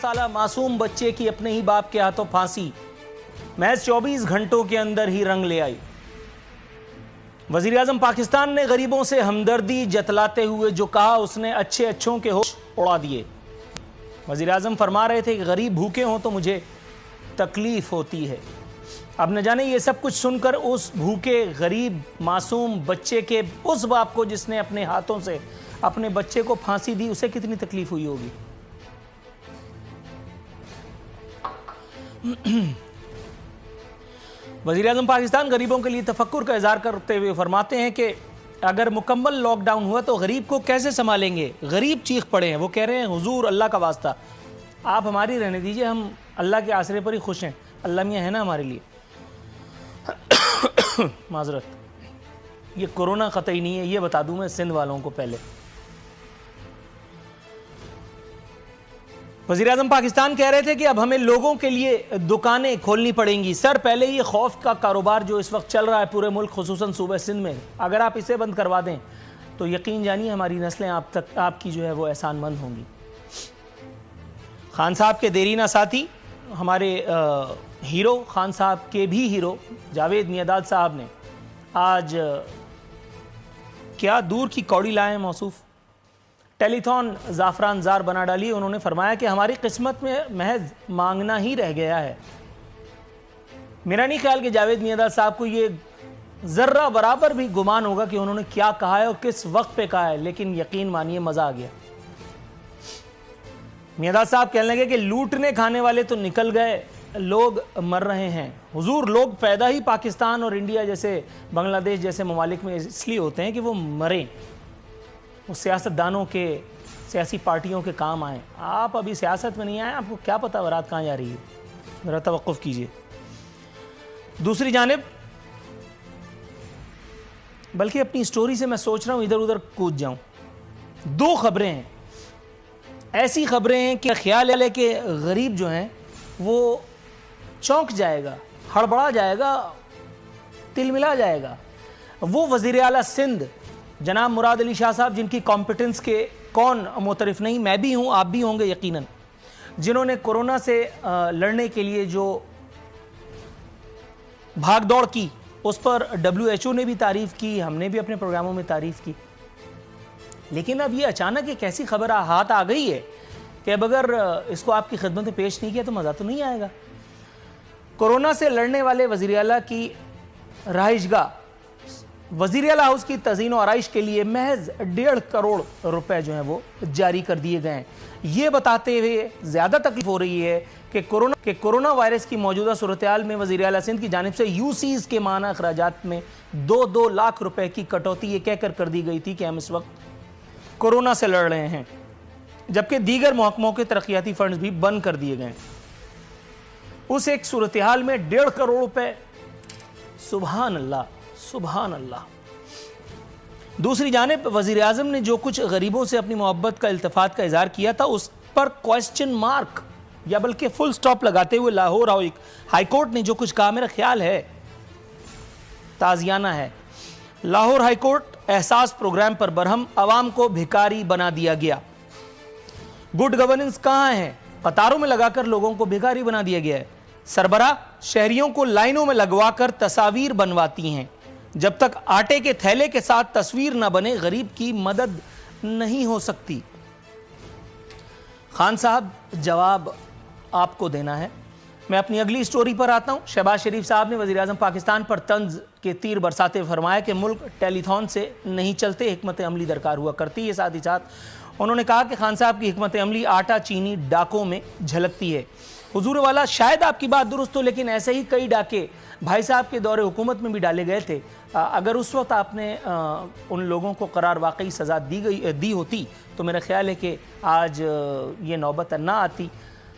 سالہ معصوم بچے کی اپنے ہی باپ کے ہاتھوں پھانسی محض 24 گھنٹوں کے اندر ہی رنگ لے آئی۔ وزیر اعظم پاکستان نے غریبوں سے ہمدردی جتلاتے ہوئے جو کہا اس نے اچھے اچھوں کے ہوش اڑا دیے۔ وزیر اعظم فرما رہے تھے کہ غریب بھوکے ہوں تو مجھے تکلیف ہوتی ہے۔ اب نہ جانے یہ سب کچھ سن کر اس بھوکے غریب معصوم بچے کے اس باپ کو جس نے اپنے ہاتھوں سے اپنے بچے کو پھانسی دی اسے کتنی تکلیف ہوئی ہوگی۔ وزیر اعظم پاکستان غریبوں کے لیے تفکر کا اظہار کرتے ہوئے فرماتے ہیں کہ اگر مکمل لاک ڈاؤن ہوا تو غریب کو کیسے سنبھالیں گے؟ غریب چیخ پڑے ہیں، وہ کہہ رہے ہیں حضور اللہ کا واسطہ آپ ہماری رہنے دیجئے، ہم اللہ کے آسرے پر ہی خوش ہیں، اللہ میاں ہے نا ہمارے لیے۔ معذرت، یہ کورونا قطعی نہیں ہے، یہ بتا دوں میں سندھ والوں کو پہلے۔ وزیر اعظم پاکستان کہہ رہے تھے کہ اب ہمیں لوگوں کے لیے دکانیں کھولنی پڑیں گی۔ سر پہلے یہ خوف کا کاروبار جو اس وقت چل رہا ہے پورے ملک خصوصاً صوبہ سندھ میں، اگر آپ اسے بند کروا دیں تو یقین جانیے ہماری نسلیں آپ کی جو ہے وہ احسان مند ہوں گی۔ خان صاحب کے دیرینہ ساتھی ہمارے ہیرو خان صاحب کے بھی ہیرو جاوید میاں صاحب نے آج کیا دور کی کوڑی لائے موصوف ٹیلی تھون زعفران زار بنا ڈالی۔ انہوں نے فرمایا کہ ہماری قسمت میں محض مانگنا ہی رہ گیا ہے۔ میرا نہیں خیال کہ جاوید میاں صاحب کو یہ ذرہ برابر بھی گمان ہوگا کہ انہوں نے کیا کہا ہے اور کس وقت پہ کہا ہے، لیکن یقین مانیے مزہ آ گیا۔ میاں صاحب کہنے لگے کہ لوٹنے کھانے والے تو نکل گئے، لوگ مر رہے ہیں۔ حضور لوگ پیدا ہی پاکستان اور انڈیا جیسے بنگلہ دیش جیسے ممالک میں اس لیے ہوتے ہیں کہ وہ مریں، وہ سیاست دانوں کے سیاسی پارٹیوں کے کام آئیں۔ آپ ابھی سیاست میں نہیں آئے، آپ کو کیا پتہ ورات کہاں جا رہی ہے، ذرا توقف کیجئے۔ دوسری جانب بلکہ اپنی سٹوری سے میں سوچ رہا ہوں ادھر ادھر کود جاؤں۔ دو خبریں ہیں، ایسی خبریں ہیں کہ خیال ہے کہ غریب جو ہیں وہ چونک جائے گا، ہڑبڑا جائے گا، تل ملا جائے گا۔ وہ وزیر اعلیٰ سندھ جناب مراد علی شاہ صاحب جن کی کمپیٹنس کے کون معترف نہیں، میں بھی ہوں، آپ بھی ہوں گے یقیناً، جنہوں نے کورونا سے لڑنے کے لیے جو بھاگ دوڑ کی اس پر WHO نے بھی تعریف کی، ہم نے بھی اپنے پروگراموں میں تعریف کی۔ لیکن اب یہ اچانک ایک ایسی خبر ہاتھ آ گئی ہے کہ اب اگر اس کو آپ کی خدمت میں پیش نہیں کیا تو مزہ تو نہیں آئے گا۔ کورونا سے لڑنے والے وزیر اعلیٰ کی رہائش گاہ وزیر اعلیٰ ہاؤس کی تزئین و آرائش کے لیے محض 1.5 کروڑ روپے جو ہیں وہ جاری کر دیے گئے ہیں۔ یہ بتاتے ہوئے زیادہ تکلیف ہو رہی ہے کہ کورونا وائرس کی موجودہ صورتحال میں وزیر اعلیٰ سندھ کی جانب سے UCs کے ماہانہ اخراجات میں 2 لاکھ روپے کی کٹوتی یہ کہہ کر دی گئی تھی کہ ہم اس وقت کورونا سے لڑ رہے ہیں، جبکہ دیگر محکموں کے ترقیاتی فنڈز بھی بند کر دیے گئے۔ اس ایک صورتحال میں 1.5 کروڑ روپے، سبحان اللہ سبحان اللہ۔ دوسری جانب وزیر اعظم نے جو کچھ غریبوں سے اپنی محبت کا التفات کا اظہار کیا تھا اس پر کوسچن مارک یا بلکہ فل سٹاپ لگاتے ہوئے لاہور ہائی کورٹ نے جو کچھ کہا میرا خیال ہے تازیانہ ہے۔ لاہور ہائی کورٹ احساس پروگرام پر برہم، عوام کو بھکاری بنا دیا گیا۔ گڈ گورننس کہاں ہے؟ قطاروں میں لگا کر لوگوں کو بھکاری بنا دیا گیا ہے۔ سربراہ شہریوں کو لائنوں میں لگوا کر تصاویر بنواتی ہیں، جب تک آٹے کے تھیلے کے ساتھ تصویر نہ بنے غریب کی مدد نہیں ہو سکتی۔ خان صاحب جواب آپ کو دینا ہے۔ میں اپنی اگلی سٹوری پر آتا ہوں۔ شہباز شریف صاحب نے وزیر اعظم پاکستان پر طنز کے تیر برساتے فرمایا کہ ملک ٹیلی تھون سے نہیں چلتے، حکمت عملی درکار ہوا کرتی ہے۔ ساتھ ہی ساتھ انہوں نے کہا کہ خان صاحب کی حکمت عملی آٹا چینی ڈاکوں میں جھلکتی ہے۔ حضور والا شاید آپ کی بات درست ہو، لیکن ایسے ہی کئی ڈاکے بھائی صاحب کے دور حکومت میں بھی ڈالے گئے تھے۔ اگر اس وقت آپ نے ان لوگوں کو قرار واقعی سزا دی ہوتی تو میرا خیال ہے کہ آج یہ نوبت نہ آتی۔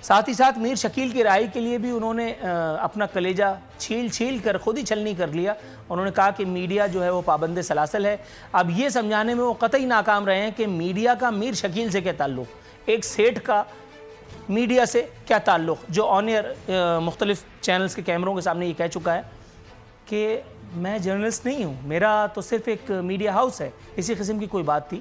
ساتھ ہی ساتھ میر شکیل کی رہائی کے لیے بھی انہوں نے اپنا کلیجہ چھیل کر خود ہی چھلنی کر لیا۔ انہوں نے کہا کہ میڈیا جو ہے وہ پابند سلاسل ہے۔ اب یہ سمجھانے میں وہ قطعی ناکام رہے ہیں کہ میڈیا کا میر شکیل سے کیا تعلق، ایک سیٹھ کا میڈیا سے کیا تعلق، جو آن ایئر مختلف چینلز کے کیمروں کے سامنے یہ کہہ چکا ہے کہ میں جرنلسٹ نہیں ہوں، میرا تو صرف ایک میڈیا ہاؤس ہے۔ اسی قسم کی کوئی بات تھی۔